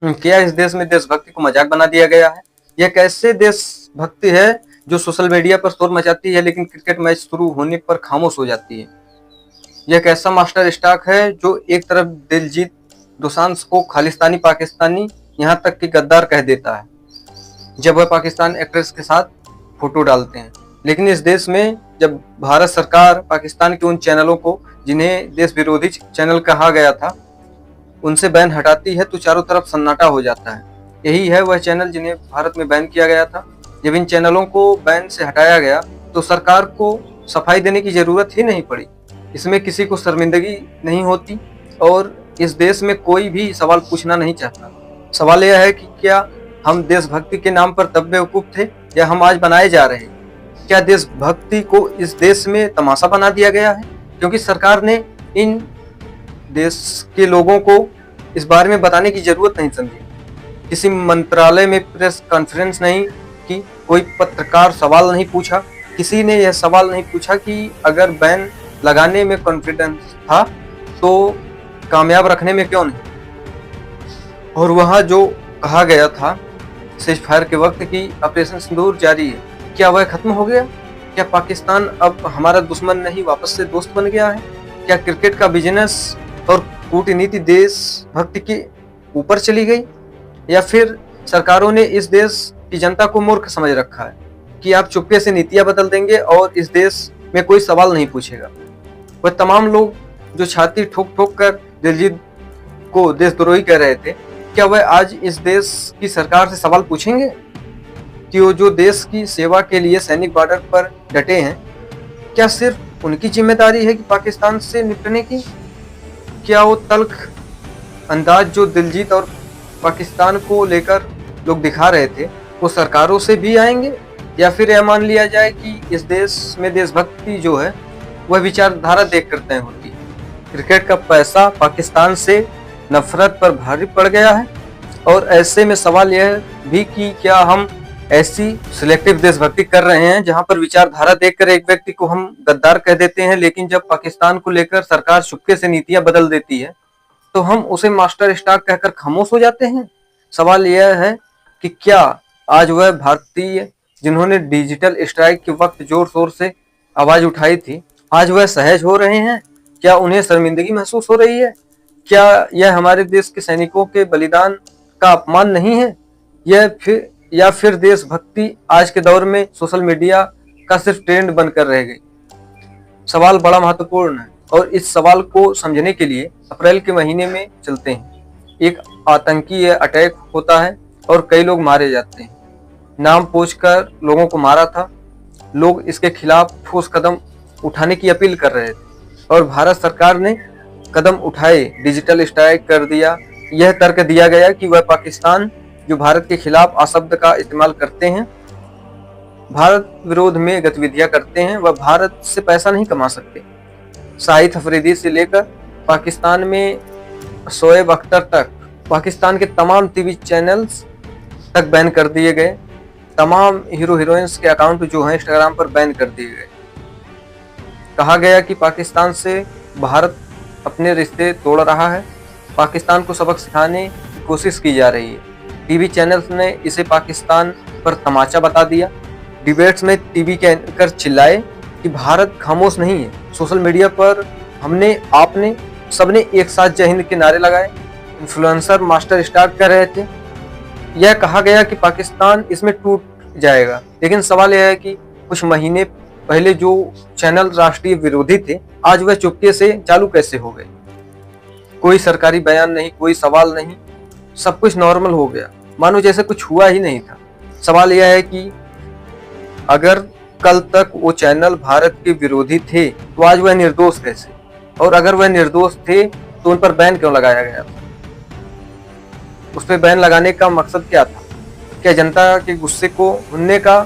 क्या इस देश में देशभक्ति को मजाक बना दिया गया है? यह कैसे देशभक्ति है जो सोशल मीडिया पर शोर मचाती है लेकिन क्रिकेट मैच शुरू होने पर खामोश हो जाती है? यह कैसा मास्टर स्ट्रोक है जो एक तरफ दिलजीत दोसांझ को खालिस्तानी पाकिस्तानी यहाँ तक कि गद्दार कह देता है जब वह पाकिस्तान एक्ट्रेस के साथ फोटो डालते हैं, लेकिन इस देश में जब भारत सरकार पाकिस्तान के उन चैनलों को जिन्हें देश विरोधी चैनल कहा गया था उनसे बैन हटाती है तो चारों तरफ सन्नाटा हो जाता है। यही है वह चैनल जिन्हें भारत में बैन किया गया था। जब इन चैनलों को बैन से हटाया गया तो सरकार को सफाई देने की जरूरत ही नहीं पड़ी। इसमें किसी को शर्मिंदगी नहीं होती और इस देश में कोई भी सवाल पूछना नहीं चाहता। सवाल यह है कि क्या हम देशभक्ति के नाम पर तब बेवकूफ थे या हम आज बनाए जा रहे हैं? क्या देशभक्ति को इस देश में तमाशा बना दिया गया है क्योंकि सरकार ने इन देश के लोगों को इस बारे में बताने की जरूरत नहीं समझी? किसी मंत्रालय में प्रेस कॉन्फ्रेंस नहीं की, कोई पत्रकार सवाल नहीं पूछा, किसी ने यह सवाल नहीं पूछा कि अगर बैन लगाने में कॉन्फिडेंस था तो कामयाब रखने में क्यों नहीं? और वहाँ जो कहा गया था सीज फायर के वक्त की ऑपरेशन सिंदूर जारी है, क्या वह खत्म हो गया? क्या पाकिस्तान अब हमारा दुश्मन नहीं वापस से दोस्त बन गया है? क्या क्रिकेट का बिजनेस और कूटनीति देशभक्ति के ऊपर चली गई या फिर सरकारों ने इस देश की जनता को मूर्ख समझ रखा है कि आप चुपके से नीतियां बदल देंगे और इस देश में कोई सवाल नहीं पूछेगा? वह तमाम लोग जो छाती ठोक ठोक कर दिलजीत को देशद्रोही कह रहे थे, क्या वह आज इस देश की सरकार से सवाल पूछेंगे कि वो जो देश की सेवा के लिए सैनिक बॉर्डर पर डटे हैं, क्या सिर्फ उनकी जिम्मेदारी है कि पाकिस्तान से निपटने की? क्या वो तल्ख अंदाज जो दिलजीत और पाकिस्तान को लेकर लोग दिखा रहे थे वो सरकारों से भी आएंगे या फिर यह मान लिया जाए कि इस देश में देशभक्ति जो है वह विचारधारा देख कर तय होती है? क्रिकेट का पैसा पाकिस्तान से नफरत पर भारी पड़ गया है और ऐसे में सवाल यह भी कि क्या हम ऐसी सिलेक्टिव देशभक्ति कर रहे हैं जहां पर विचारधारा देखकर एक व्यक्ति को हम गद्दार कह देते हैं लेकिन जब पाकिस्तान को लेकर सरकार चुपके से नीतियां बदल देती है तो हम उसे मास्टर स्ट्रोक कहकर खामोश हो जाते हैं? सवाल यह है कि क्या आज वह भारतीय जिन्होंने डिजिटल स्ट्राइक के वक्त जोर शोर से आवाज उठाई थी आज वह सहज हो रहे हैं? क्या उन्हें शर्मिंदगी महसूस हो रही है? क्या यह हमारे देश के सैनिकों के बलिदान का अपमान नहीं है? या फिर देशभक्ति आज के दौर में सोशल मीडिया का सिर्फ ट्रेंड बनकर रह गई? सवाल बड़ा महत्वपूर्ण है और इस सवाल को समझने के लिए अप्रैल के महीने में चलते हैं। एक आतंकी अटैक होता है और कई लोग मारे जाते हैं। नाम पूछकर लोगों को मारा था। लोग इसके खिलाफ ठोस कदम उठाने की अपील कर रहे थे और भारत सरकार ने कदम उठाए, डिजिटल स्ट्राइक कर दिया। यह तर्क दिया गया कि वह पाकिस्तान जो भारत के खिलाफ अशब्द का इस्तेमाल करते हैं, भारत विरोध में गतिविधियां करते हैं, वह भारत से पैसा नहीं कमा सकते। शाहिद अफरीदी से लेकर पाकिस्तान में शोएब अख्तर तक पाकिस्तान के तमाम टीवी चैनल्स तक बैन कर दिए गए। तमाम हीरो हीरोइंस के अकाउंट जो हैं इंस्टाग्राम पर बैन कर दिए गए। कहा गया कि पाकिस्तान से भारत अपने रिश्ते तोड़ रहा है, पाकिस्तान को सबक सिखाने की कोशिश की जा रही है। टीवी चैनल्स ने इसे पाकिस्तान पर तमाचा बता दिया। डिबेट्स में टीवी के एंकर चिल्लाए कि भारत खामोश नहीं है। सोशल मीडिया पर हमने, आपने, सबने एक साथ जय हिंद के नारे लगाए। इन्फ्लुएंसर मास्टर स्ट्रोक कर रहे थे। यह कहा गया कि पाकिस्तान इसमें टूट जाएगा, लेकिन सवाल यह है कि कुछ महीने पहले जो चैनल राष्ट्रीय विरोधी थे आज वह चुपके से चालू कैसे हो गए? कोई सरकारी बयान नहीं, कोई सवाल नहीं, सब कुछ नॉर्मल हो गया, मानो जैसे कुछ हुआ ही नहीं था। सवाल यह है कि अगर कल तक वो चैनल भारत के विरोधी थे तो आज वह निर्दोष कैसे? और अगर वह निर्दोष थे तो उन पर बैन क्यों लगाया गया था? उस पर बैन लगाने का मकसद क्या था? क्या जनता के गुस्से को भुनने का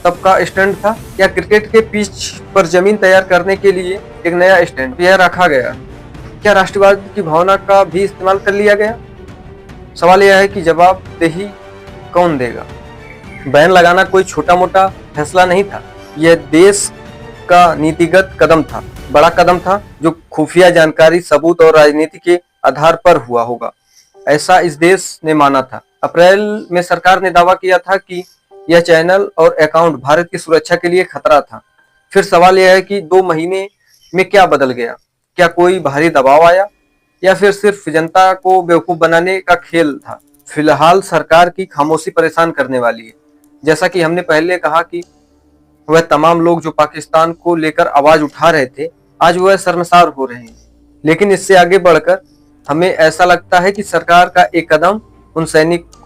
तब का स्टैंड था या क्रिकेट के पिच पर जमीन तैयार करने के लिए एक नया स्टैंड यह रखा गया? क्या राष्ट्रवाद की भावना का भी इस्तेमाल कर लिया गया? सवाल यह है कि जवाबदेही कौन देगा? बैन लगाना कोई छोटा मोटा फैसला नहीं था, यह देश का नीतिगत कदम था, बड़ा कदम था जो खुफिया जानकारी, सबूत और राजनीति के आधार पर हुआ होगा। ऐसा इस देश ने माना था। अप्रैल में सरकार ने दावा किया था कि यह चैनल और अकाउंट भारत की सुरक्षा के लिए खतरा था। फिर सवाल यह है कि 2 महीने में क्या बदल गया? क्या कोई बाहरी दबाव आया या फिर सिर्फ जनता को बेवकूफ बनाने का खेल था? फिलहाल सरकार की खामोशी परेशान करने वाली है। जैसा कि हमने पहले कहा कि वह तमाम लोग जो पाकिस्तान को लेकर आवाज उठा रहे थे, आज वह शर्मसार हो रहे हैं। लेकिन इससे आगे बढ़कर हमें ऐसा लगता है कि सरकार का एक कदम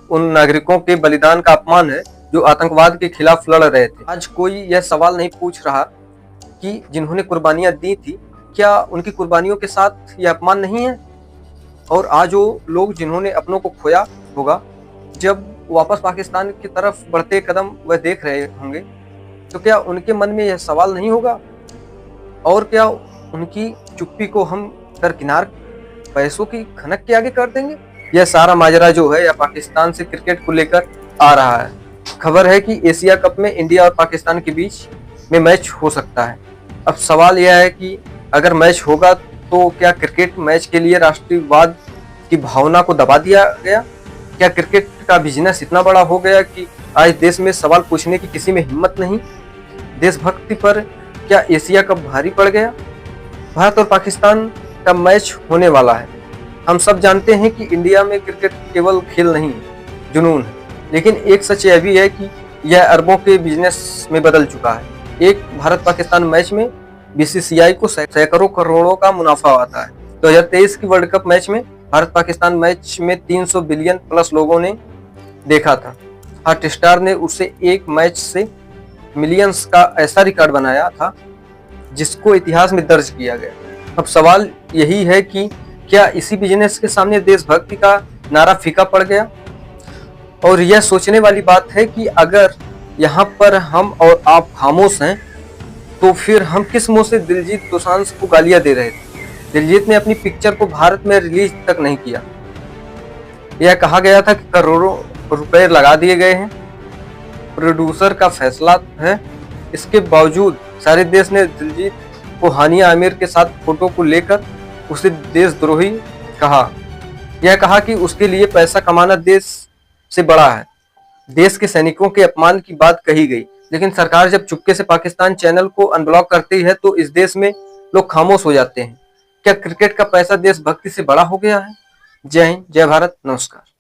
उन नागरिकों के बलिदान का अपमान है जो आतंकवाद के खिलाफ लड़ रहे थे। आज कोई यह सवाल नहीं पूछ रहा कि जिन्होंने कुर्बानियां दी थी, क्या उनकी कुर्बानियों के साथ यह अपमान नहीं है? और आज वो लोग जिन्होंने अपनों को खोया होगा, जब वापस पाकिस्तान की तरफ बढ़ते कदम वह देख रहे होंगे, तो क्या उनके मन में यह सवाल नहीं होगा? और क्या उनकी चुप्पी को हम दरकिनार पैसों की खनक के आगे कर देंगे? यह सारा माजरा जो है, यह पाकिस्तान से क्रिकेट को लेकर आ रहा है। खबर है कि एशिया कप में इंडिया और पाकिस्तान के बीच में मैच हो सकता है। अब सवाल यह है कि अगर मैच होगा तो क्या क्रिकेट मैच के लिए राष्ट्रीयवाद की भावना को दबा दिया गया? क्या क्रिकेट का बिजनेस इतना बड़ा हो गया कि आज देश में सवाल पूछने की किसी में हिम्मत नहीं? देशभक्ति पर क्या एशिया कप भारी पड़ गया? भारत और पाकिस्तान का मैच होने वाला है। हम सब जानते हैं कि इंडिया में क्रिकेट केवल खेल नहीं, जुनून है। लेकिन एक सच यह भी है कि यह अरबों के बिजनेस में बदल चुका है। एक भारत पाकिस्तान मैच में बीसीसीआई को सैकड़ों करोड़ों का मुनाफा आता है। 2023 की वर्ल्ड कप मैच में भारत पाकिस्तान मैच में 300 बिलियन प्लस लोगों ने देखा था। हॉटस्टार ने उसे एक मैच से मिलियंस का ऐसा रिकॉर्ड बनाया था जिसको इतिहास में दर्ज किया गया। अब सवाल यही है कि क्या इसी बिजनेस के सामने देशभक्ति का नारा फीका पड़ गया? और यह सोचने वाली बात है कि अगर यहाँ पर हम और आप खामोश हैं, तो फिर हम किस मुंह से दिलजीत दोसांझ को गालियां दे रहे थे? दिलजीत ने अपनी पिक्चर को भारत में रिलीज तक नहीं किया। यह कहा गया था कि करोड़ों रुपए लगा दिए गए हैं, प्रोड्यूसर का फैसला है। इसके बावजूद सारे देश ने दिलजीत को हानिया आमिर के साथ फोटो को लेकर उसे देशद्रोही कहा। यह कहा कि उसके लिए पैसा कमाना देश से बड़ा है। देश के सैनिकों के अपमान की बात कही गई। लेकिन सरकार जब चुपके से पाकिस्तान चैनल को अनब्लॉक करती है तो इस देश में लोग खामोश हो जाते हैं। क्या क्रिकेट का पैसा देशभक्ति से बड़ा हो गया है? जय हिंद, जय भारत, नमस्कार।